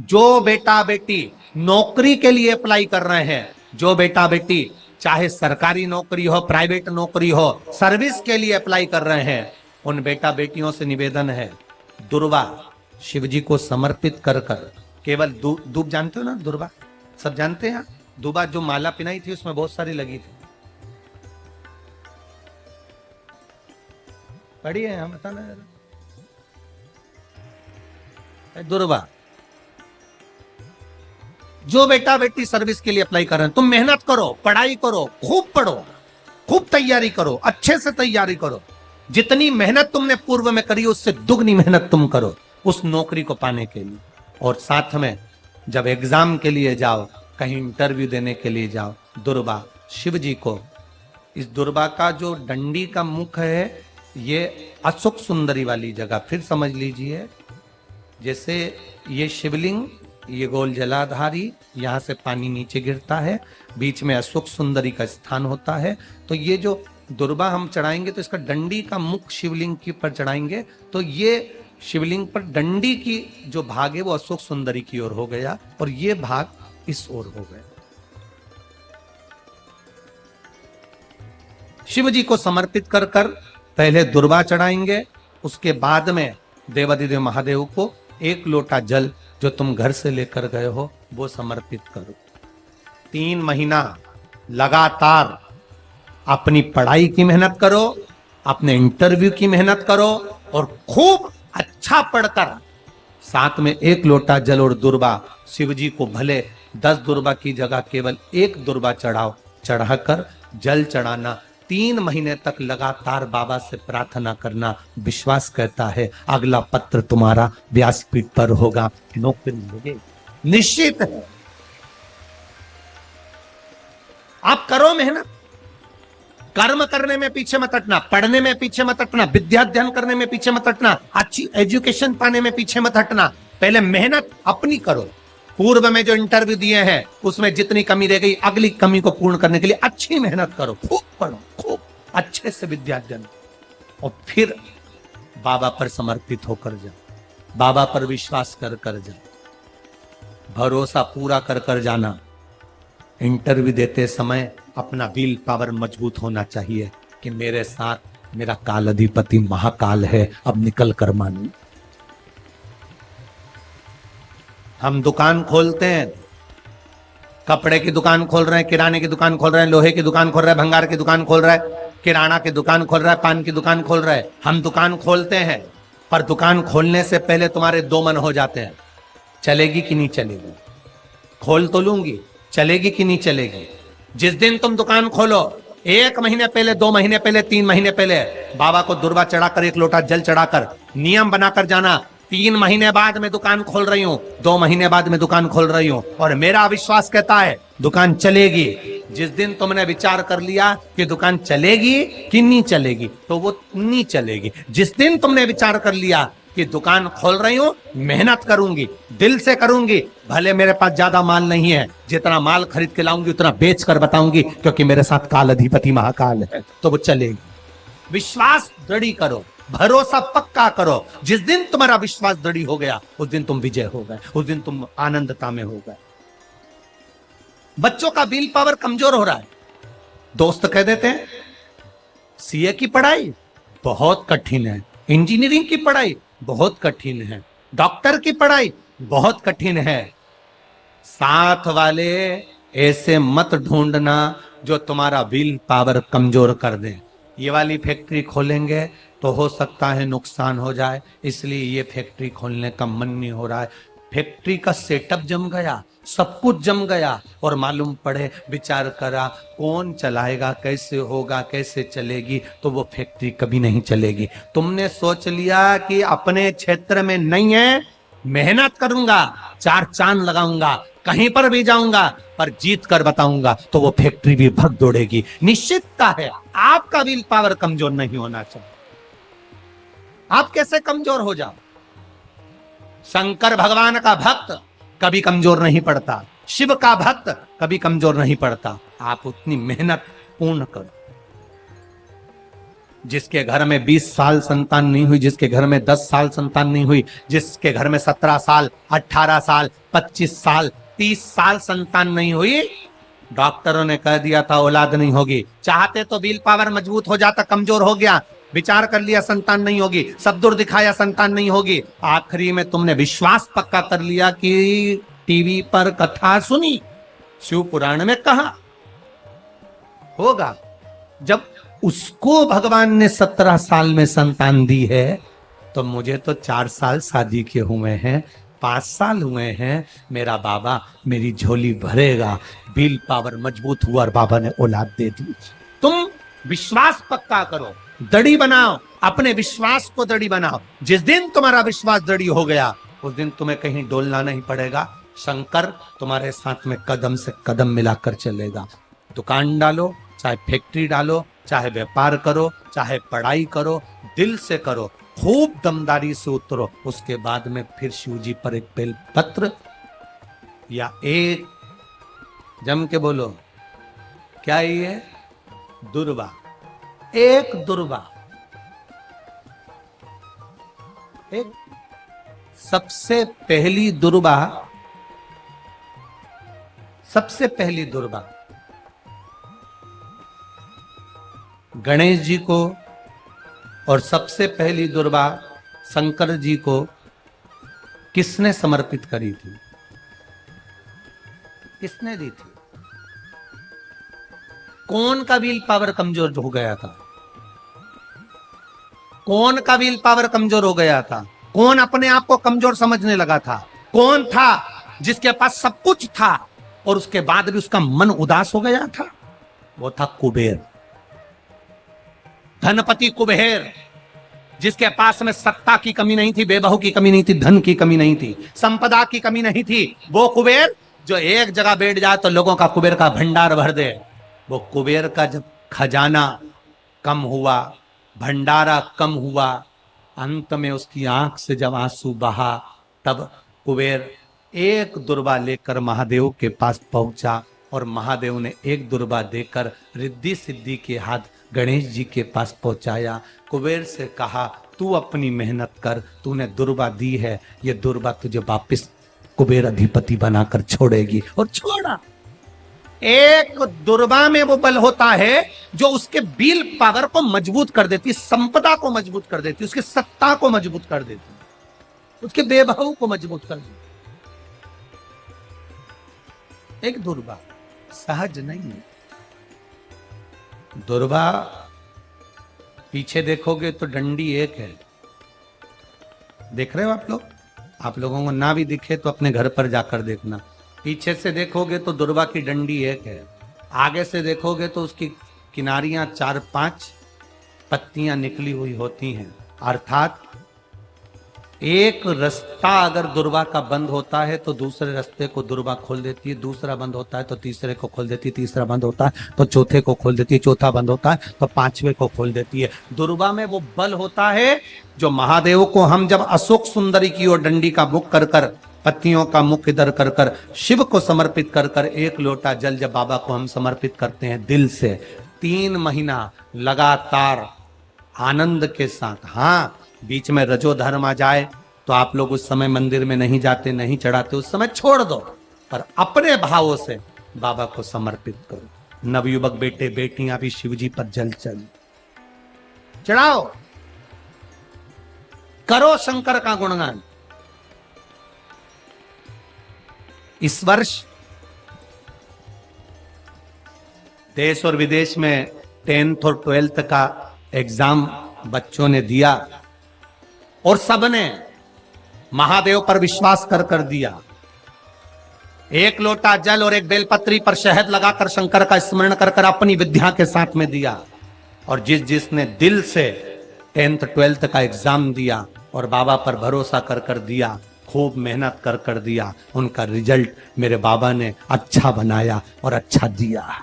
जो बेटा बेटी नौकरी के लिए अप्लाई कर रहे हैं, जो बेटा बेटी चाहे सरकारी नौकरी हो, प्राइवेट नौकरी हो, सर्विस के लिए अप्लाई कर रहे हैं, उन बेटा बेटियों से निवेदन है, दुर्वा शिव जी को समर्पित कर कर केवल दूब जानते हो ना, दुर्वा सब जानते हैं। दुबा जो माला पिनाई थी उसमें बहुत सारी लगी थी, पढ़ी है हम, बताना जरा। दुर्वा जो बेटा बेटी सर्विस के लिए अप्लाई कर रहे हैं, तुम मेहनत करो, पढ़ाई करो, खूब पढ़ो, खूब तैयारी करो, अच्छे से तैयारी करो। जितनी मेहनत तुमने पूर्व में करी उससे दुगनी मेहनत तुम करो उस नौकरी को पाने के लिए। और साथ में जब एग्जाम के लिए जाओ, कहीं इंटरव्यू देने के लिए जाओ, दुर्वा शिव जी को, इस दुर्वा का जो डंडी का मुख है ये अशोक सुंदरी वाली जगह, फिर समझ लीजिए जैसे ये शिवलिंग, ये गोल जलाधारी, यहां से पानी नीचे गिरता है, बीच में अशोक सुंदरी का स्थान होता है। तो ये जो दुर्वा हम चढ़ाएंगे तो इसका डंडी का मुख शिवलिंग के ऊपर चढ़ाएंगे, तो ये शिवलिंग पर डंडी की जो भाग है वो अशोक सुंदरी की ओर हो गया और ये भाग इस ओर हो गया। शिव जी को समर्पित कर कर पहले दुर्वा चढ़ाएंगे, उसके बाद में देवाधिदेव महादेव को एक लोटा जल जो तुम घर से लेकर गए हो वो समर्पित करो। 3 महीना लगातार अपनी पढ़ाई की मेहनत करो, अपने इंटरव्यू की मेहनत करो और खूब अच्छा पढ़कर साथ में 1 लोटा जल और दुर्वा, शिव जी को भले 10 दुर्वा की जगह केवल 1 दुर्वा चढ़ाओ, चढ़ाकर जल चढ़ाना, 3 महीने तक लगातार बाबा से प्रार्थना करना। विश्वास कहता है अगला पत्र तुम्हारा व्यासपीठ पर होगा, नौकरी मिलेगी, निश्चित है। आप करो मेहनत, कर्म करने में पीछे मत हटना, पढ़ने में पीछे मत हटना, विद्या अध्ययन करने में पीछे मत हटना, अच्छी एजुकेशन पाने में पीछे मत हटना। पहले मेहनत अपनी करो। पूर्व में जो इंटरव्यू दिए हैं उसमें जितनी कमी रह गई, अगली कमी को पूर्ण करने के लिए अच्छी मेहनत करो, खूब पढ़ो, खूब अच्छे से विद्या अध्ययन, और फिर बाबा पर समर्पित होकर जाओ, बाबा पर विश्वास कर कर जाओ, भरोसा पूरा कर कर जाना। इंटरव्यू देते समय अपना विल पावर मजबूत होना चाहिए कि मेरे साथ मेरा काल अधिपति महाकाल है, अब निकल कर मानू। हम दुकान खोलते हैं, कपड़े की दुकान खोल रहे हैं, किराने की दुकान खोल रहे हैं, लोहे की दुकान खोल रहे हैं, भंगार की दुकान खोल रहा है, किराना की दुकान खोल रहा है, पान की दुकान खोल रहा है। हम दुकान खोलते हैं, पर दुकान खोलने से पहले तुम्हारे 2 मन हो जाते हैं, चलेगी कि नहीं चलेगी, खोल तो लूंगी, चलेगी कि नहीं चलेगी। जिस दिन तुम दुकान खोलो 1 महीने पहले, 2 महीने पहले, 3 महीने पहले बाबा को दुर्वा चढ़ाकर 1 लोटा जल चढ़ाकर नियम बनाकर जाना, 3 महीने बाद मैं दुकान खोल रही हूं, 2 महीने बाद मैं दुकान खोल रही हूं और मेरा विश्वास कहता है दुकान चलेगी। जिस दिन तुमने विचार कर लिया कि दुकान चलेगी कि नहीं चलेगी, तो वो नहीं चलेगी। जिस दिन तुमने विचार कर लिया कि दुकान खोल रही हूं, मेहनत करूंगी, दिल से करूंगी, भले मेरे पास ज्यादा माल नहीं है, जितना माल खरीद के लाऊंगी उतना बेच कर बताऊंगी क्योंकि मेरे साथ काल अधिपति महाकाल है, तो वो चलेगी। विश्वास दृढ़ करो, भरोसा पक्का करो। जिस दिन तुम्हारा विश्वास दृढ़ हो गया उस दिन तुम विजय हो गए, उस दिन तुम आनंदता में हो गए। बच्चों का विल पावर कमजोर हो रहा है, दोस्त कह देते हैं सीए की पढ़ाई बहुत कठिन है, इंजीनियरिंग की पढ़ाई बहुत कठिन है, डॉक्टर की पढ़ाई बहुत कठिन है। साथ वाले ऐसे मत ढूंढना जो तुम्हारा विल पावर कमजोर कर दे। ये वाली फैक्ट्री खोलेंगे तो हो सकता है नुकसान हो जाए, इसलिए ये फैक्ट्री खोलने का मन नहीं हो रहा है। फैक्ट्री का सेटअप जम गया, सब कुछ जम गया और मालूम पड़े, विचार करा कौन चलाएगा, कैसे होगा, कैसे चलेगी, तो वो फैक्ट्री कभी नहीं चलेगी। तुमने सोच लिया कि अपने क्षेत्र में नहीं है, मेहनत करूंगा, 4 चांद लगाऊंगा, कहीं पर भी जाऊंगा पर जीत कर बताऊंगा, तो वो फैक्ट्री भी भग दौड़ेगी। निश्चितता है आपका विल पावर कमजोर नहीं होना चाहिए। आप कैसे कमजोर हो जाओ? शंकर भगवान का भक्त कभी कमजोर नहीं पड़ता, शिव का भक्त कभी कमजोर नहीं पड़ता। आप उतनी मेहनत पूर्ण करो। जिसके घर में 20 साल संतान नहीं हुई, जिसके घर में 10 साल संतान नहीं हुई, जिसके घर में 17 साल, 18 साल, 25 साल, 30 साल संतान नहीं हुई, डॉक्टरों ने कह दिया था औलाद नहीं होगी। चाहते तो विल पावर मजबूत हो जाता, कमजोर हो गया, विचार कर लिया संतान नहीं होगी, सब दूर दिखाया संतान नहीं होगी, आखिरी में तुमने विश्वास पक्का कर लिया कि टीवी पर कथा सुनी, शिव पुराण में कहा होगा। जब उसको भगवान ने 17 साल में संतान दी है, तो मुझे तो 4 साल शादी के हुए हैं, 5 साल हुए हैं, मेरा बाबा मेरी झोली भरेगा। विल पावर मजबूत हुआ और बाबा ने औलाद दे दी। तुम विश्वास पक्का करो, दड़ी बनाओ, अपने विश्वास को दड़ी बनाओ। जिस दिन तुम्हारा विश्वास दड़ी हो गया, उस दिन तुम्हें कहीं डोलना नहीं पड़ेगा। शंकर तुम्हारे साथ में कदम से कदम मिलाकर चलेगा। दुकान डालो, चाहे फैक्ट्री डालो, चाहे व्यापार करो, चाहे पढ़ाई करो, दिल से करो, खूब दमदारी से उतरो। उसके बाद में फिर शिव जी पर एक बेल पत्र या एक, जम के बोलो, क्या ये दुर्वा, एक दुर्वा, एक सबसे पहली दुर्वा, सबसे पहली दुर्वा गणेश जी को, और सबसे पहली दुर्वा शंकर जी को किसने समर्पित करी थी? किसने दी थी? कौन का विल पावर कमजोर हो गया था? कौन का विल पावर कमजोर हो गया था? कौन अपने आप को कमजोर समझने लगा था? कौन था जिसके पास सब कुछ था और उसके बाद भी उसका मन उदास हो गया था? वो था कुबेर, धनपति कुबेर, जिसके पास में सत्ता की कमी नहीं थी, बेबहू की कमी नहीं थी, धन की कमी नहीं थी, संपदा की कमी नहीं थी। वो कुबेर जो एक जगह बैठ जाए तो लोगों का कुबेर का भंडार भर दे। वो कुबेर का जब खजाना कम हुआ, भंडारा कम हुआ, अंत में उसकी आंख से जब आंसू बहा, तब कुबेर एक दुर्वा लेकर महादेव के पास पहुंचा और महादेव ने एक दुर्वा देकर रिद्धि सिद्धि के हाथ गणेश जी के पास पहुंचाया। कुबेर से कहा, तू अपनी मेहनत कर, तूने दुर्वा दी है, ये दुर्वा तुझे वापिस कुबेर अधिपति बनाकर छोड़ेगी। और छोड़ा। एक दुर्वा में वो बल होता है जो उसके विल पावर को मजबूत कर देती, संपदा को मजबूत कर देती, उसकी सत्ता को मजबूत कर देती, उसके बेबहू को मजबूत कर देती। एक दुर्वा सहज नहीं है। दुर्वा पीछे देखोगे तो डंडी एक है, देख रहे हो आप लोग? आप लोगों को ना भी दिखे तो अपने घर पर जाकर देखना। पीछे से देखोगे तो दुर्वा की डंडी एक है, आगे से देखोगे तो उसकी किनारियां 4-5 पत्तियां निकली हुई होती हैं। अर्थात एक रास्ता अगर दुर्वा का बंद होता है तो दूसरे रास्ते को दुर्वा खोल देती है, दूसरा बंद होता है तो तीसरे को खोल देती है, तीसरा बंद होता है तो चौथे को खोल देती है, चौथा बंद होता है तो 5वें को खोल देती है। दुर्वा में वो बल होता है जो महादेव को हम जब अशोक सुंदरी की ओर डंडी का मुख कर कर, पत्तियों का मुख इधर कर कर, शिव को समर्पित कर कर, एक लोटा जल जब बाबा को हम समर्पित करते हैं दिल से, 3 महीना लगातार आनंद के साथ, हाँ बीच में रजो धर्म आ जाए तो आप लोग उस समय मंदिर में नहीं जाते, नहीं चढ़ाते, उस समय छोड़ दो, पर अपने भावों से बाबा को समर्पित करो। नवयुवक बेटे बेटियां भी शिव जी पर जल चढ़ाओ, करो शंकर का गुणगान। इस वर्ष देश और विदेश में 10th और 12th का एग्जाम बच्चों ने दिया और सबने महादेव पर विश्वास कर कर दिया। एक लोटा जल और एक बेलपत्री पर शहद लगाकर शंकर का स्मरण कर कर अपनी विद्या के साथ में दिया। और जिसने दिल से 10th 12th का एग्जाम दिया और बाबा पर भरोसा कर कर दिया, खूब मेहनत कर कर दिया, उनका रिजल्ट मेरे बाबा ने अच्छा बनाया और अच्छा दिया।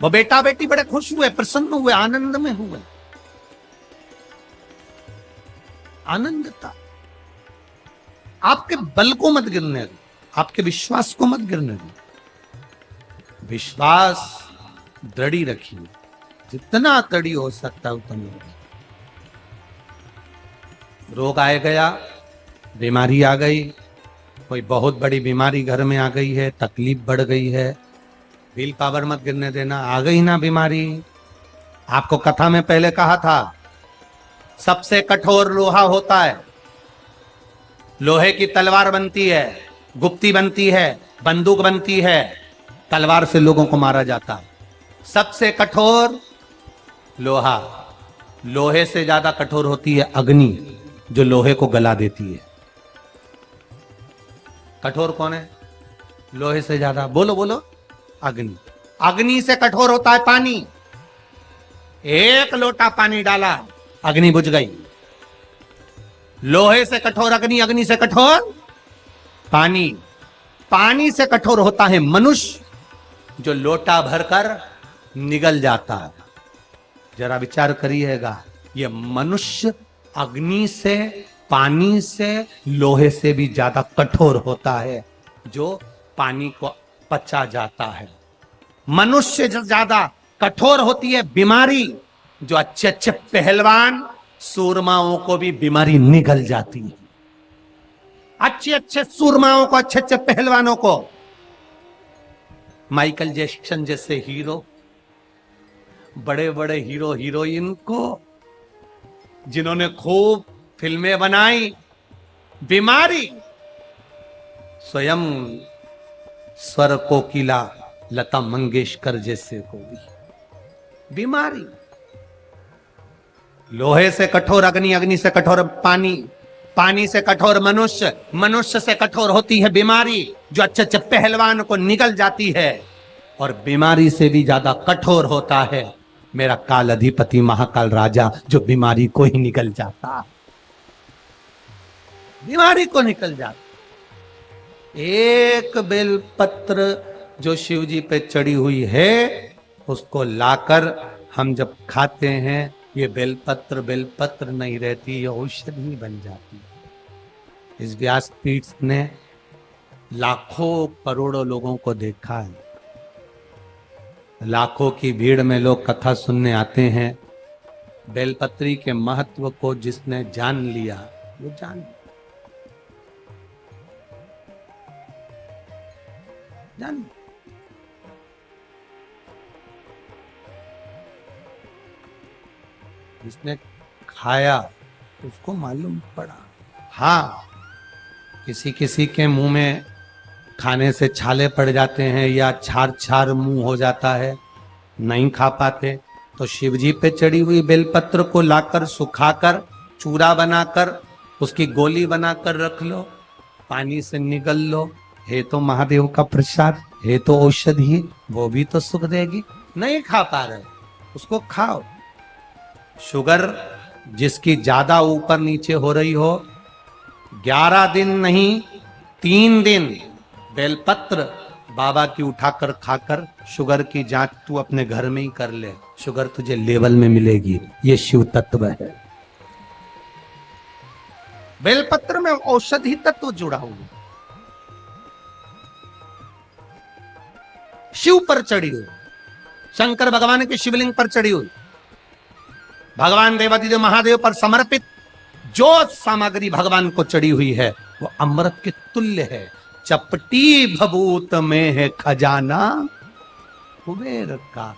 वो बेटा बेटी बड़े खुश हुए, प्रसन्न हुए, आनंद में हुए, आनंद था। आपके बल को मत गिरने दो, आपके विश्वास को मत गिरने दो। विश्वास दृढ़ी रखिए, जितना दृढ़ी हो सकता है उतनी रखिए। रोग आए गया, बीमारी आ गई, कोई बहुत बड़ी बीमारी घर में आ गई है, तकलीफ बढ़ गई है, विल पावर मत गिरने देना। आ गई ना बीमारी, आपको कथा में पहले कहा था, सबसे कठोर लोहा होता है, लोहे की तलवार बनती है, गुप्ती बनती है, बंदूक बनती है, तलवार से लोगों को मारा जाता है। सबसे कठोर लोहा, लोहे से ज्यादा कठोर होती है अग्नि, जो लोहे को गला देती है। कठोर कौन है लोहे से ज्यादा? बोलो बोलो, अग्नि। अग्नि से कठोर होता है पानी। एक लोटा पानी डाला, अग्नि बुझ गई। लोहे से कठोर अग्नि, अग्नि से कठोर पानी। पानी से कठोर होता है मनुष्य, जो लोटा भरकर निगल जाता है। जरा विचार करिएगा, ये मनुष्य अग्नि से, पानी से, लोहे से भी ज्यादा कठोर होता है, जो पानी को पचा जाता है। मनुष्य से ज्यादा कठोर होती है बीमारी, जो अच्छे अच्छे पहलवान सूरमाओं को भी बीमारी निगल जाती है। अच्छे अच्छे सूरमाओं को, अच्छे अच्छे पहलवानों को, माइकल जैक्सन जैसे हीरो, बड़े बड़े हीरो हीरोइन को, जिन्होंने खूब फिल्में बनाई, बीमारी स्वयं स्वर कोकिला लता मंगेशकर जैसे को भी बीमारी। लोहे से कठोर अग्नि, अग्नि से कठोर पानी, पानी से कठोर मनुष्य, मनुष्य से कठोर होती है बीमारी, जो अच्छे अच्छे पहलवान को निगल जाती है। और बीमारी से भी ज्यादा कठोर होता है मेरा काल अधिपति महाकाल राजा, जो बीमारी को ही निकल जाता, बीमारी को निकल जाता। एक बेलपत्र जो शिव जी पे चढ़ी हुई है, उसको लाकर हम जब खाते हैं, ये बेलपत्र नहीं रहती, ये औषधि बन जाती है। इस व्यासपीठ ने लाखों करोड़ों लोगों को देखा है। लाखों की भीड़ में लोग कथा सुनने आते हैं। बेलपत्री के महत्व को जिसने जान लिया, वो जान जिसने खाया उसको मालूम पड़ा। हाँ, किसी किसी के मुंह में खाने से छाले पड़ जाते हैं, या छार छार मुंह हो जाता है, नहीं खा पाते, तो शिवजी पे चढ़ी हुई बेलपत्र को लाकर सुखाकर चूरा बनाकर उसकी गोली बनाकर रख लो, पानी से निगल लो। है तो महादेव का प्रसाद, है तो औषधि, वो भी तो सुख देगी। नहीं खा पा रहे, उसको खाओ। शुगर जिसकी ज्यादा ऊपर नीचे हो रही हो, 11 दिन नहीं 3 दिन बेलपत्र बाबा की उठाकर खाकर शुगर की जांच तू अपने घर में ही कर ले, शुगर तुझे लेवल में मिलेगी। ये शिव तत्व है। बेलपत्र में औषधि तत्व जुड़ा हुआ, शिव पर चढ़ी हुई, शंकर भगवान के शिवलिंग पर चढ़ी हुई, भगवान देवादिदेव महादेव पर समर्पित जो सामग्री भगवान को चढ़ी हुई है, वो अमृत के तुल्य है। चपटी भभूत में है खजाना कुबेर का।